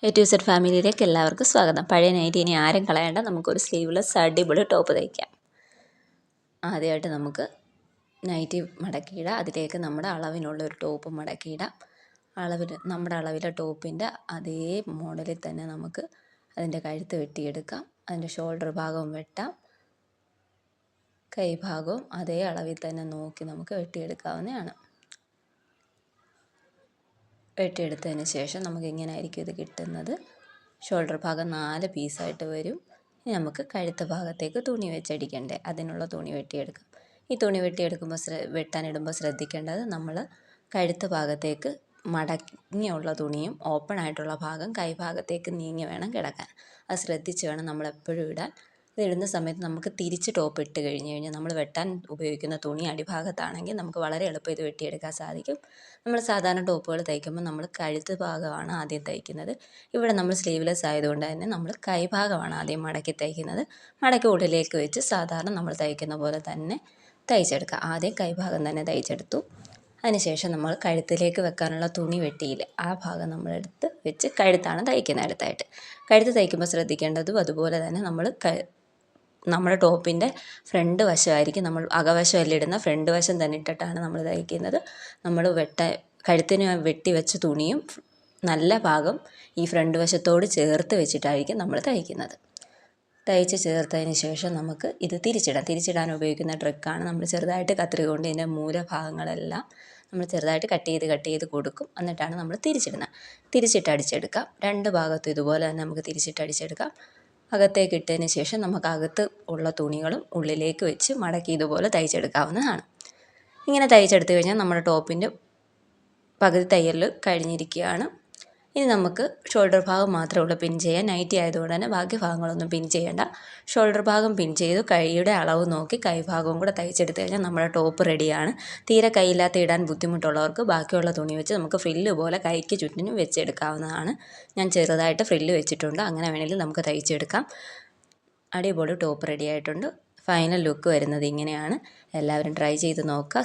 A to Z ഫാമിലിയിലേക്ക് എല്ലാവർക്കും സ്വാഗതം. പഴയ നൈറ്റി ഇനി ആരും കളയേണ്ട, നമുക്കൊരു സ്ലീവ്ലെസ് അടിപൊളി ടോപ്പ് തയ്ക്കാം. ആദ്യമായിട്ട് നമുക്ക് നൈറ്റി മടക്കിയിടാം. അതിലേക്ക് നമ്മുടെ അളവിനുള്ള ഒരു ടോപ്പ് മടക്കിയിടാം. നമ്മുടെ അളവിലെ ടോപ്പിൻ്റെ അതേ മോഡലിൽ തന്നെ നമുക്ക് അതിൻ്റെ കഴുത്ത് വെട്ടിയെടുക്കാം. അതിൻ്റെ ഷോൾഡർ ഭാഗവും വെട്ടാം. കൈ ഭാഗവും അതേ അളവിൽ തന്നെ നോക്കി നമുക്ക് വെട്ടിയെടുക്കാവുന്നതാണ്. വെട്ടിയെടുത്തതിന് ശേഷം നമുക്ക് ഇങ്ങനെ ആയിരിക്കും ഇത് കിട്ടുന്നത്. ഷോൾഡർ ഭാഗം 4 പീസായിട്ട് വരും. ഇനി നമുക്ക് കഴുത്ത് ഭാഗത്തേക്ക് തുണി വെച്ചടിക്കണ്ടേ, അതിനുള്ള തുണി വെട്ടിയെടുക്കാം. ഈ തുണി വെട്ടിയെടുക്കുമ്പോൾ വെട്ടാനിടുമ്പോൾ ശ്രദ്ധിക്കേണ്ടത്, നമ്മൾ കഴുത്ത് ഭാഗത്തേക്ക് മടങ്ങിയുള്ള തുണിയും ഓപ്പൺ ആയിട്ടുള്ള ഭാഗം കൈ ഭാഗത്തേക്ക് നീങ്ങി വേണം കിടക്കാൻ. അത് ശ്രദ്ധിച്ച് വേണം നമ്മളെപ്പോഴും ഇടാൻ. ഇതിടുന്ന സമയത്ത് നമുക്ക് തിരിച്ച് ടോപ്പ് ഇട്ട് കഴിഞ്ഞാൽ നമ്മൾ വെട്ടാൻ ഉപയോഗിക്കുന്ന തുണി അടിഭാഗത്താണെങ്കിൽ നമുക്ക് വളരെ എളുപ്പം ഇത് വെട്ടിയെടുക്കാൻ സാധിക്കും. നമ്മൾ സാധാരണ ടോപ്പുകൾ തയ്ക്കുമ്പോൾ നമ്മൾ കഴുത്ത് ഭാഗമാണ് ആദ്യം തയ്ക്കുന്നത്. ഇവിടെ നമ്മൾ സ്ലീവ്ലെസ് ആയതുകൊണ്ട് തന്നെ നമ്മൾ കൈ ഭാഗമാണ് ആദ്യം മടക്കി തയ്ക്കുന്നത്. മടക്കി ഉള്ളിലേക്ക് വെച്ച് സാധാരണ നമ്മൾ തയ്ക്കുന്ന പോലെ തന്നെ തയ്ച്ചെടുക്കുക. ആദ്യം കൈ ഭാഗം തന്നെ തയ്ച്ചെടുത്തു. അതിനുശേഷം നമ്മൾ കഴുത്തിലേക്ക് വെക്കാനുള്ള തുണി വെട്ടിയില്ല, ആ ഭാഗം നമ്മളെടുത്ത് വെച്ച് കഴുത്താണ് തയ്ക്കുന്നത്. അടുത്തായിട്ട് കഴുത്ത് തയ്ക്കുമ്പോൾ ശ്രദ്ധിക്കേണ്ടതും അതുപോലെ തന്നെ നമ്മുടെ ടോപ്പിൻ്റെ ഫ്രണ്ട് വശമായിരിക്കും, നമ്മൾ അകവശമല്ല ഇടുന്ന, ഫ്രണ്ട് വശം തന്നെ ഇട്ടിട്ടാണ് നമ്മൾ തയ്ക്കുന്നത്. നമ്മൾ കഴുത്തിന് വെട്ടി വെച്ച തുണിയും നല്ല ഭാഗം ഈ ഫ്രണ്ട് വശത്തോട് ചേർത്ത് വെച്ചിട്ടായിരിക്കും നമ്മൾ തയ്ക്കുന്നത്. തയ്ച്ച് ചേർത്തതിന് ശേഷം നമുക്ക് ഇത് തിരിച്ചിടാൻ ഉപയോഗിക്കുന്ന ട്രിക്കാണ്. നമ്മൾ ചെറുതായിട്ട് കത്രിക കൊണ്ട് ഇതിൻ്റെ മൂലഭാഗങ്ങളെല്ലാം നമ്മൾ ചെറുതായിട്ട് കട്ട് ചെയ്ത് കൊടുക്കും. എന്നിട്ടാണ് നമ്മൾ തിരിച്ചിട്ട് അടിച്ചെടുക്കാം. രണ്ട് ഭാഗത്തും ഇതുപോലെ തന്നെ നമുക്ക് തിരിച്ചിട്ട് അടിച്ചെടുക്കാം. അകത്തേക്ക് ഇട്ടതിന് ശേഷം നമുക്ക് അകത്ത് ഉള്ള തുണികളും ഉള്ളിലേക്ക് വെച്ച് മടക്കി ഇതുപോലെ തയ്ച്ചെടുക്കാവുന്നതാണ്. ഇങ്ങനെ തയ്ച്ചെടുത്ത് കഴിഞ്ഞാൽ നമ്മുടെ ടോപ്പിൻ്റെ പകുതി തയ്യൽ കഴിഞ്ഞിരിക്കുകയാണ്. ഇനി നമുക്ക് ഷോൾഡർ ഭാഗം മാത്രമേ ഉള്ളൂ പിൻ ചെയ്യാൻ. നൈറ്റി ആയതുകൊണ്ട് തന്നെ ബാക്കി ഭാഗങ്ങളൊന്നും പിൻ ചെയ്യേണ്ട. ഷോൾഡർ ഭാഗം പിൻ ചെയ്തു കൈയുടെ അളവ് നോക്കി കൈ ഭാഗവും കൂടെ തയ്ച്ചെടുത്ത് കഴിഞ്ഞാൽ നമ്മുടെ ടോപ്പ് റെഡിയാണ്. തീരെ കൈയില്ലാത്ത ഇടാൻ ബുദ്ധിമുട്ടുള്ളവർക്ക് ബാക്കിയുള്ള തുണി വെച്ച് നമുക്ക് ഫ്രില്ല് പോലെ കൈക്ക് ചുറ്റിനും വെച്ചെടുക്കാവുന്നതാണ്. ഞാൻ ചെറുതായിട്ട് ഫ്രില്ല് വെച്ചിട്ടുണ്ട്, അങ്ങനെ വേണമെങ്കിൽ നമുക്ക് തയ്ച്ചെടുക്കാം. അടിപൊളി ടോപ്പ് റെഡി ആയിട്ടുണ്ട്. ഫൈനൽ ലുക്ക് വരുന്നത് ഇങ്ങനെയാണ്. എല്ലാവരും ട്രൈ ചെയ്ത് നോക്കുക.